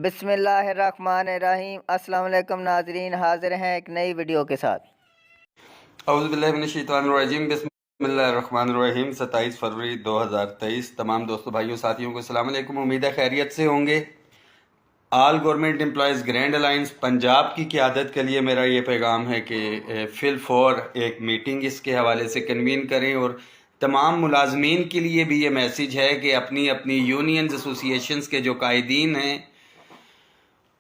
بسم اللہ الرحمن الرحیم۔ السلام علیکم ناظرین، حاضر ہیں ایک نئی ویڈیو کے ساتھ۔ اعوذ باللہ من الشیطان الرجیم، بسم اللہ الرحمن الرحیم۔ 27 فروری 2023 تمام دوستوں بھائیوں ساتھیوں کو السلام علیکم، امید ہے خیریت سے ہوں گے۔ آل government employees grand alliance Punjab کی قیادت کے لیے میرا یہ پیغام ہے کہ فی الفور ایک میٹنگ اس کے حوالے سے کنوین کریں، اور تمام ملازمین کے لیے بھی یہ میسیج ہے کہ اپنی اپنی یونینز ایسوسی ایشنز کے جو قائدین ہیں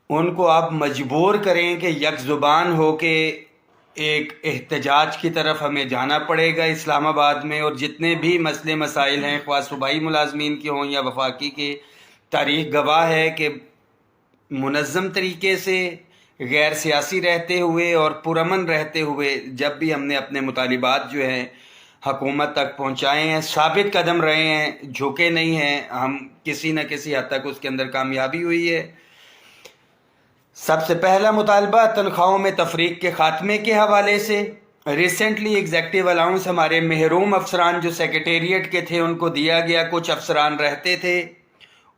ان کو آپ مجبور کریں کہ یک زبان ہو کے ایک احتجاج کی طرف ہمیں جانا پڑے گا اسلام آباد میں، اور جتنے بھی مسئلے مسائل ہیں خواہ صوبائی ملازمین کے ہوں یا وفاقی کے، تاریخ گواہ ہے کہ منظم طریقے سے غیر سیاسی رہتے ہوئے اور پرامن رہتے ہوئے جب بھی ہم نے اپنے مطالبات جو ہیں حکومت تک پہنچائے ہیں، ثابت قدم رہے ہیں، جھکے نہیں ہیں، ہم کسی نہ کسی حد تک اس کے اندر کامیابی ہوئی ہے۔ سب سے پہلا مطالبہ تنخواہوں میں تفریق کے خاتمے کے حوالے سے۔ ریسنٹلی ایگزیکٹو الاؤنس ہمارے محروم افسران جو سیکریٹریٹ کے تھے ان کو دیا گیا، کچھ افسران رہتے تھے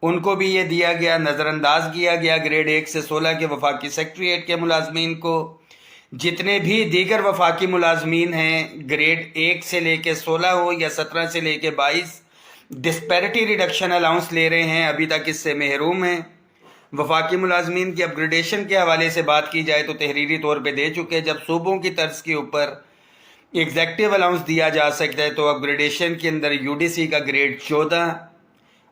ان کو بھی یہ دیا گیا، نظر انداز کیا گیا۔ گریڈ 1 سے 16 کے وفاقی سیکریٹریٹ کے ملازمین کو، جتنے بھی دیگر وفاقی ملازمین ہیں گریڈ 1 سے لے کے 16 ہو یا 17 سے لے کے 22 ڈسپیرٹی ریڈکشن الاؤنس لے رہے ہیں، ابھی تک اس سے محروم ہیں۔ وفاقی ملازمین کی اپگریڈیشن کے حوالے سے بات کی جائے تو تحریری طور پہ دے چکے، جب صوبوں کی طرز کے اوپر ایگزیکٹو الاؤنس دیا جا سکتا ہے تو اپگریڈیشن کے اندر یو ڈی سی کا گریڈ 14،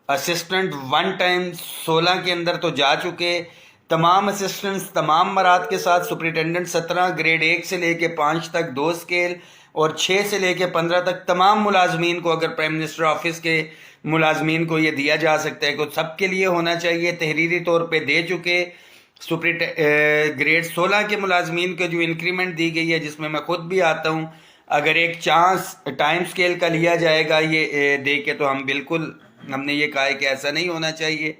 اسسٹنٹ 1 ٹائم 16 کے اندر تو جا چکے، تمام اسسٹنٹس تمام مراد کے ساتھ، سپرنٹینڈنٹ 17 گریڈ 1 سے لے کے 5 تک 2 اسکیل، اور 6 سے لے کے 15 تک تمام ملازمین کو، اگر پرائم منسٹر آفس کے ملازمین کو یہ دیا جا سکتا ہے کہ سب کے لیے ہونا چاہیے، تحریری طور پہ دے چکے۔ گریڈ 16 کے ملازمین کو جو انکریمنٹ دی گئی ہے جس میں میں خود بھی آتا ہوں، اگر ایک چانس ٹائم سکیل کا لیا جائے گا یہ دے کے تو ہم نے یہ کہا ہے کہ ایسا نہیں ہونا چاہیے۔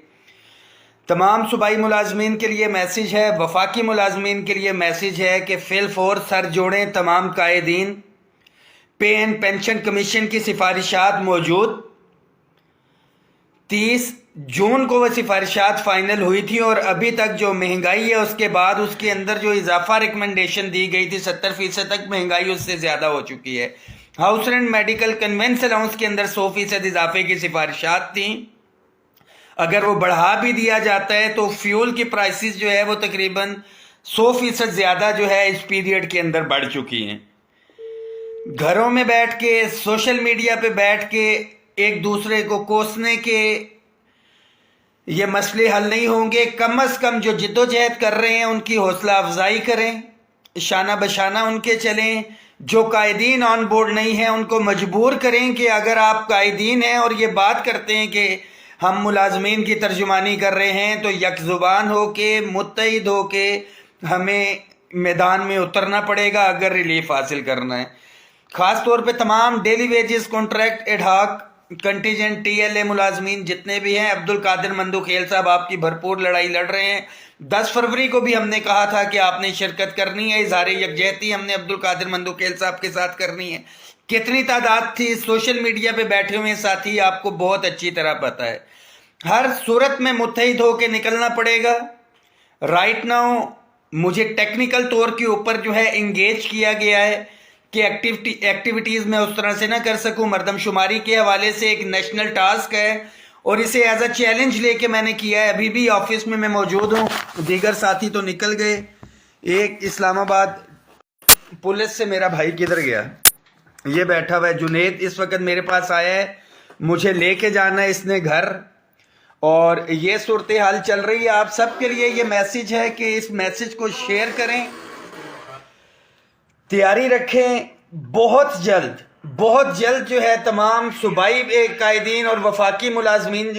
تمام صوبائی ملازمین کے لیے میسیج ہے، وفاقی ملازمین کے لیے میسیج ہے کہ فی الفور سر جوڑیں تمام قائدین۔ پے اینڈ پینشن کمیشن کی سفارشات موجود، 30 جون کو وہ سفارشات فائنل ہوئی تھی، اور ابھی تک جو مہنگائی ہے اس کے بعد اس کے اندر جو اضافہ ریکمنڈیشن دی گئی تھی 70% تک مہنگائی اس سے زیادہ ہو چکی ہے۔ House rent medical conveyance allowance کے اندر 100% اضافے کی سفارشات تھیں، اگر وہ بڑھا بھی دیا جاتا ہے تو فیول کی پرائسز جو ہے وہ تقریباً 100% زیادہ جو ہے اس پیریڈ کے اندر بڑھ چکی ہیں۔ گھروں میں بیٹھ کے، سوشل میڈیا پہ بیٹھ کے ایک دوسرے کو کوسنے کے یہ مسئلے حل نہیں ہوں گے۔ کم از کم جو جد و جہد کر رہے ہیں ان کی حوصلہ افزائی کریں، شانہ بشانہ ان کے چلیں۔ جو قائدین آن بورڈ نہیں ہیں ان کو مجبور کریں کہ اگر آپ قائدین ہیں اور یہ بات کرتے ہیں کہ ہم ملازمین کی ترجمانی کر رہے ہیں تو یک زبان ہو کے، متحد ہو کے ہمیں میدان میں اترنا پڑے گا اگر ریلیف حاصل کرنا ہے۔ خاص طور پہ تمام daily wages, contract, ad hoc, contingent, T L A ملازمین جتنے بھی ہیں، عبد القادر مندو خیل صاحب آپ کی بھرپور لڑائی لڑ رہے ہیں۔ 10 فروری کو بھی ہم نے کہا تھا کہ آپ نے شرکت کرنی ہے، اظہار یکجہتی ہم نے عبد القادر مندو خیل صاحب کے ساتھ کرنی ہے۔ کتنی تعداد تھی سوشل میڈیا پہ بیٹھے ہوئے ساتھی، آپ کو بہت اچھی طرح پتہ ہے۔ ہر صورت میں متحد ہو کے نکلنا پڑے گا۔ رائٹ ناؤ مجھے ٹیکنیکل طور کے اوپر جو ہے انگیج کیا گیا ہے کہ ایکٹیویٹیز میں اس طرح سے نہ کر سکوں، مردم شماری کے حوالے سے ایک نیشنل ٹاسک ہے اور اسے ایز اے چیلنج لے کے میں نے کیا ہے۔ ابھی بھی آفس میں موجود ہوں، دیگر ساتھی تو نکل گئے۔ ایک اسلام آباد پولیس سے میرا بھائی کدھر گیا، یہ بیٹھا ہوا ہے جنید، اس وقت میرے پاس آیا ہے، مجھے لے کے جانا ہے اس نے گھر، اور یہ صورتحال چل رہی ہے۔ آپ سب کے لیے یہ میسیج ہے کہ اس میسیج کو شیئر کریں، تیاری رکھیں۔ بہت جلد جو ہے تمام صوبائی قائدین اور وفاقی ملازمین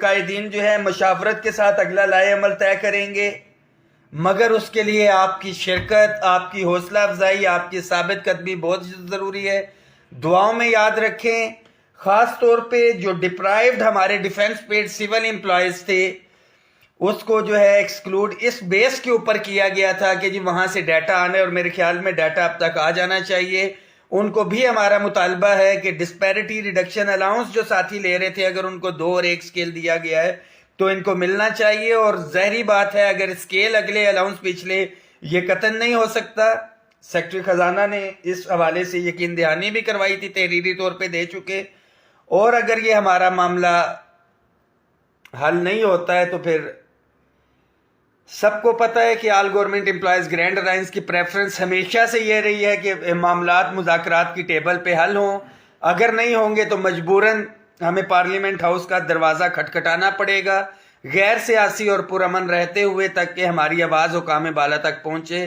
قائدین جو ہے مشاورت کے ساتھ اگلا لائحہ عمل طے کریں گے، مگر اس کے لیے آپ کی شرکت، آپ کی حوصلہ افزائی، آپ کی ثابت قدمی بہت ضروری ہے۔ دعاؤں میں یاد رکھیں، خاص طور پہ جو ڈپرائیوڈ ہمارے ڈیفنس پیڈ سول امپلائیز تھے اس کو جو ہے ایکسکلوڈ اس بیس کے اوپر کیا گیا تھا کہ جی وہاں سے ڈیٹا آنے، اور میرے خیال میں ڈیٹا اب تک آ جانا چاہیے۔ ان کو بھی ہمارا مطالبہ ہے کہ ڈسپیرٹی ریڈکشن الاؤنس جو ساتھی لے رہے تھے اگر ان کو 2 اور 1 اسکیل دیا گیا ہے تو ان کو ملنا چاہیے. اور ظاہری بات ہے اگر اسکیل اگلے الاؤنس پچھلے یہ قطعاً نہیں ہو سکتا. سیکٹری خزانہ نے اس حوالے سے یقین دہانی بھی کروائی تھی, تحریری طور پہ دے چکے. اور اگر یہ ہمارا معاملہ حل نہیں ہوتا ہے تو پھر سب کو پتہ ہے کہ آل گورنمنٹ امپلائیز گرینڈ الائنس کی پریفرنس ہمیشہ سے یہ رہی ہے کہ معاملات مذاکرات کی ٹیبل پہ حل ہوں. اگر نہیں ہوں گے تو مجبوراً ہمیں پارلیمنٹ ہاؤس کا دروازہ کھٹکھٹانا پڑے گا, غیر سیاسی اور پرامن رہتے ہوئے تک کہ ہماری آواز حکام بالا تک پہنچے.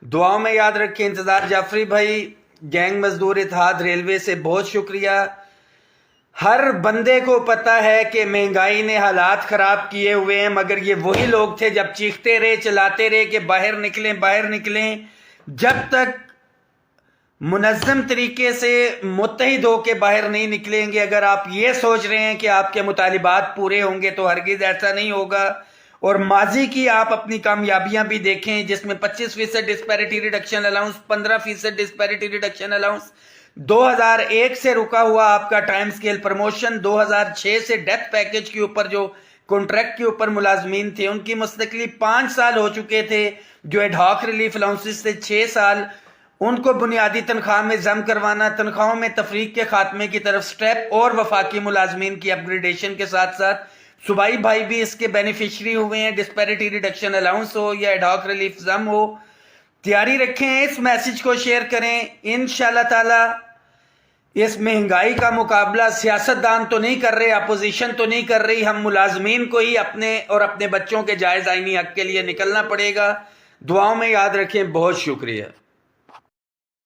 دعاؤں میں یاد رکھیں. انتظار جعفری بھائی, گینگ مزدور اتحاد ریلوے سے بہت شکریہ. ہر بندے کو پتہ ہے کہ مہنگائی نے حالات خراب کیے ہوئے ہیں, مگر یہ وہی لوگ تھے جب چیختے رہے چلاتے رہے کہ باہر نکلیں باہر نکلیں. جب تک منظم طریقے سے متحد ہو کے باہر نہیں نکلیں گے, اگر آپ یہ سوچ رہے ہیں کہ آپ کے مطالبات پورے ہوں گے تو ہرگز ایسا نہیں ہوگا. اور ماضی کی آپ اپنی کامیابیاں بھی دیکھیں جس میں 25% disparity reduction allowance, 15% disparity reduction allowance, 2001 سے رکا ہوا آپ کا ٹائم سکیل پروموشن, 2006 سے ڈیتھ پیکج کے اوپر جو کنٹریکٹ کے اوپر ملازمین تھے ان کی مستقلی 5 سال ہو چکے تھے, جو ایڈ ہاک ریلیف الاؤنسز سے 6 سال, ان کو بنیادی تنخواہ میں ضم کروانا, تنخواہوں میں تفریق کے خاتمے کی طرف سٹیپ, اور وفاقی ملازمین کی اپ گریڈیشن کے ساتھ ساتھ صوبائی بھائی بھی اس کے بینیفیشری ہوئے ہیں, ڈسپیرٹی ریڈکشن الاؤنس ہو یا ایڈ ہاک ریلیف ضم ہو. تیاری رکھیں, اس میسج کو شیئر کریں. انشاءاللہ تعالی اس مہنگائی کا مقابلہ سیاستدان تو نہیں کر رہے, اپوزیشن تو نہیں کر رہی, ہم ملازمین کو ہی اپنے اور اپنے بچوں کے جائز آئینی حق کے لیے نکلنا پڑے گا. دعاؤں میں یاد رکھیں. بہت شکریہ.